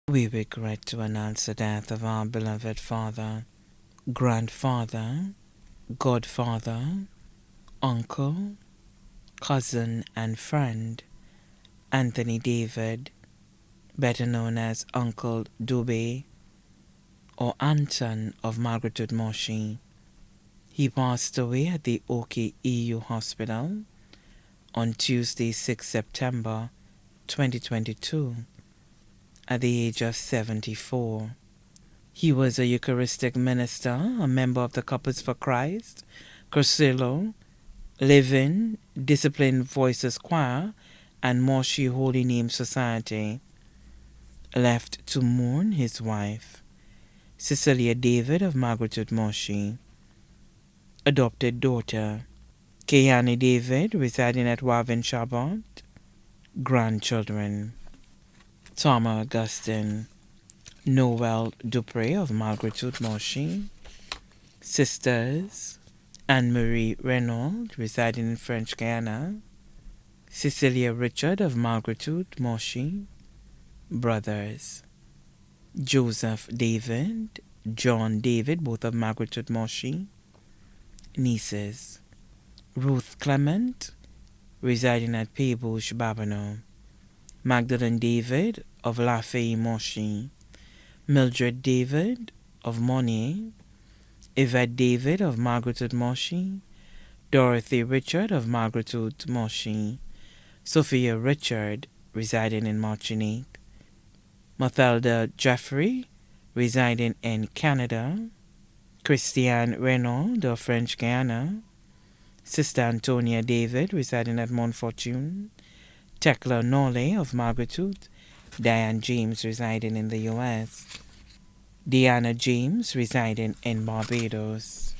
We regret to announce the death of our beloved father, grandfather, godfather, uncle, cousin, and friend, Anthony David, better known as Uncle Dube or Anton of Margaretwood Moshi. He passed away at the Oki EU Hospital on Tuesday, 6 September 2022 at the age of 74. He was a Eucharistic minister, a member of the Couples for Christ, Cursillo, Living, Disciplined Voices Choir, and Moshi Holy Name Society. Left to mourn his wife, Cecilia David of Margaretwood Moshi. Adopted daughter, Kayani David, residing at Wavin Shabbat. Grandchildren, Tama Augustine, Noel Dupre of Margaretwood Moshi. Sisters, Anne-Marie Renaud, residing in French Guiana. Cecilia Richard of Margaretwood Moshi. Brothers, Joseph David, John David, both of Margaretwood Moshi. Nieces, Ruth Clement, residing at Paybush, Babano. Magdalene David of Lafayette Moshi. Mildred David of Monet. Yvette David of Margaretwood Moshi. Dorothy Richard of Margaretwood Moshi. Sophia Richard, residing in Martinique. Mathilda Jeffrey, residing in Canada. Christiane Renaud of French Guiana. Sister Antonia David, residing at Montfortune. Tekla Norley of Margaretwood. Diane James, residing in the U.S. Deanna James, residing in Barbados.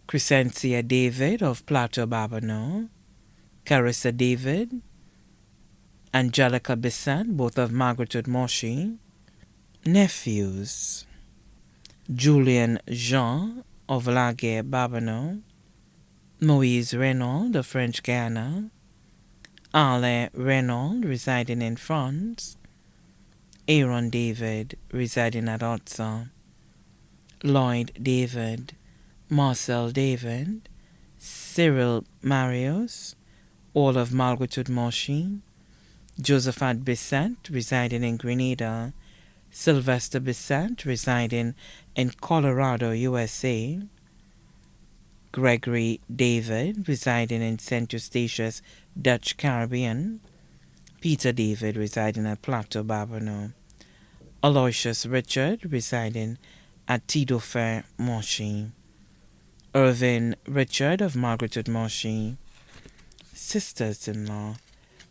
Crescencia David of Plateau Babano. Carissa David. Angelica Bissant, both of Margaretwood Moshi. Nephews, Julian Jean of Laguerre Babano. Moise Renaud of French Guiana. Alain Renaud, residing in France. Aaron David, residing at Otsa. Lloyd David. Marcel David. Cyril Marius, all of Margaretwood Moshi. Josephat Bissant, residing in Grenada. Sylvester Bissant, residing in Colorado, USA. Gregory David, residing in St. Eustatius, Dutch Caribbean. Peter David, residing at Plateau Babano. Aloysius Richard, residing at Tidofin, Moshi. Irvin Richard of Margaretwood Moshi. Sisters-in-law,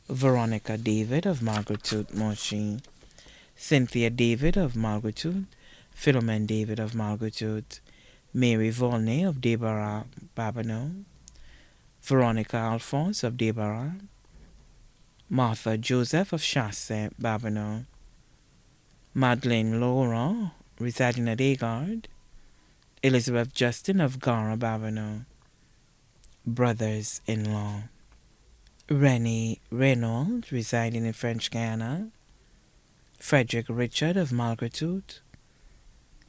Veronica David of Margaretwood Moshi. Cynthia David of Margaretwood. Philomen David of Margaretwood. Mary Volney of Debarra, Babano. Veronica Alphonse of Debarra. Martha Joseph of Chasse, Babano. Madeleine Laurent, residing at Agard. Elizabeth Justin of Gara, Babano. Brothers-in-law, Rennie Renaud, residing in French Guiana. Frederick Richard of Margaretwood.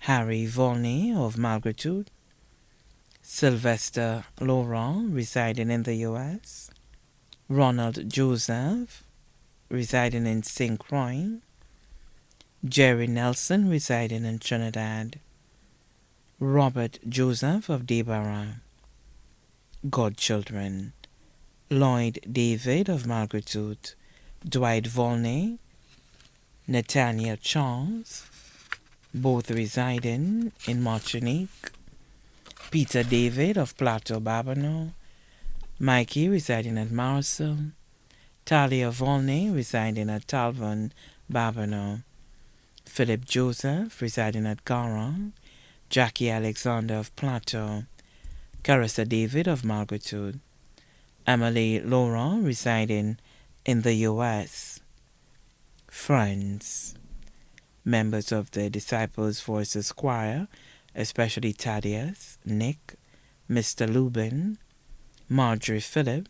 Harry Volney of Margaretwood. Sylvester Laurent, residing in the U.S. Ronald Joseph, residing in St. Croix. Jerry Nelson, residing in Trinidad. Robert Joseph of Debarra. Godchildren, Lloyd David of Margaretwood. Dwight Volney. Nathaniel Charles, both residing in Martinique. Peter David of Plateau Babano. Mikey, residing at Marseille. Talia Volney, residing at Talvon, Babano. Philip Joseph, residing at Gara. Jackie Alexander of Plateau. Carissa David of Margaretwood. Emily Laurent, residing in the U.S. Friends, members of the Disciples' Voices Choir, especially Thaddeus, Nick, Mr. Lubin, Marjorie Phillip,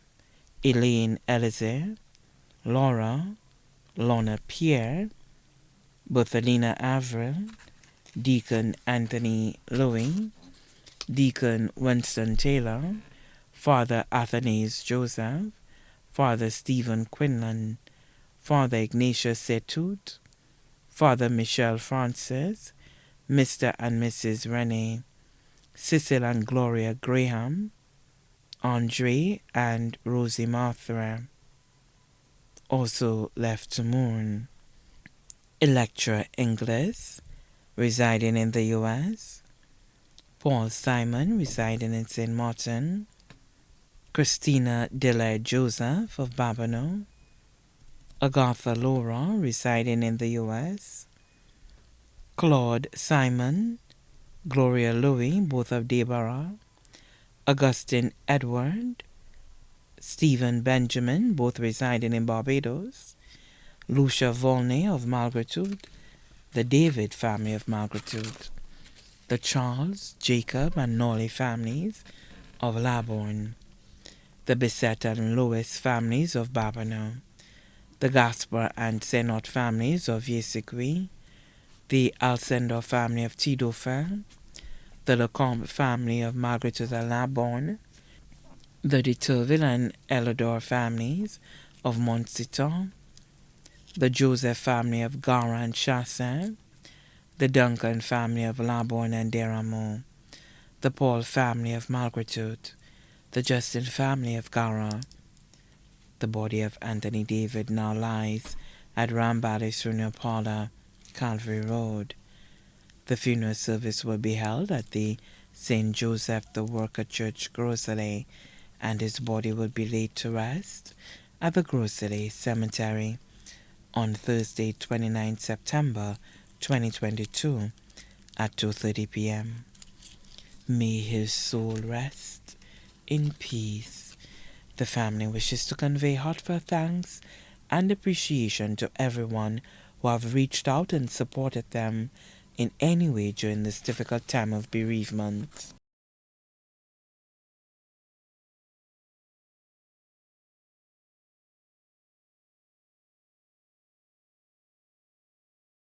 Elaine Elizer, Laura, Lorna Pierre, Berthelina Avril, Deacon Anthony Louis, Deacon Winston Taylor, Father Athanase Joseph, Father Stephen Quinlan, Father Ignatius Setut, Father Michelle Francis, Mr. and Mrs. Renee, Cecil and Gloria Graham, Andre and Rosie Martha, also left to mourn. Electra Inglis, residing in the U.S., Paul Simon, residing in St. Martin, Christina Dillard Joseph of Babonneau, Agatha Laura, residing in the U.S., Claude Simon, Gloria Louis, both of Debarra, Augustine Edward, Stephen Benjamin, both residing in Barbados, Lucia Volney of Malgratude, the David family of Malgratude, the Charles, Jacob, and Norley families of Labourne, the Bissett and Lewis families of Babonneau, the Gaspar and Senot families of Yesigui, the Alcindor family of Tidofin, the Lecombe family of Malgratude and Labourne, the de Turville and Elodor families of Montciton, the Joseph family of Gara and Chassin, the Duncan family of Labourne and Deramont, the Paul family of Malgratude, the Justin family of Gara. The body of Anthony David now lies at Ramballis Funeral Parlor, Calvary Road. The funeral service will be held at the St. Joseph the Worker Church, Grosselet, and his body will be laid to rest at the Grosselet Cemetery on Thursday, 29 September 2022 at 2:30 p.m. May his soul rest in peace. The family wishes to convey heartfelt thanks and appreciation to everyone who have reached out and supported them in any way during this difficult time of bereavement.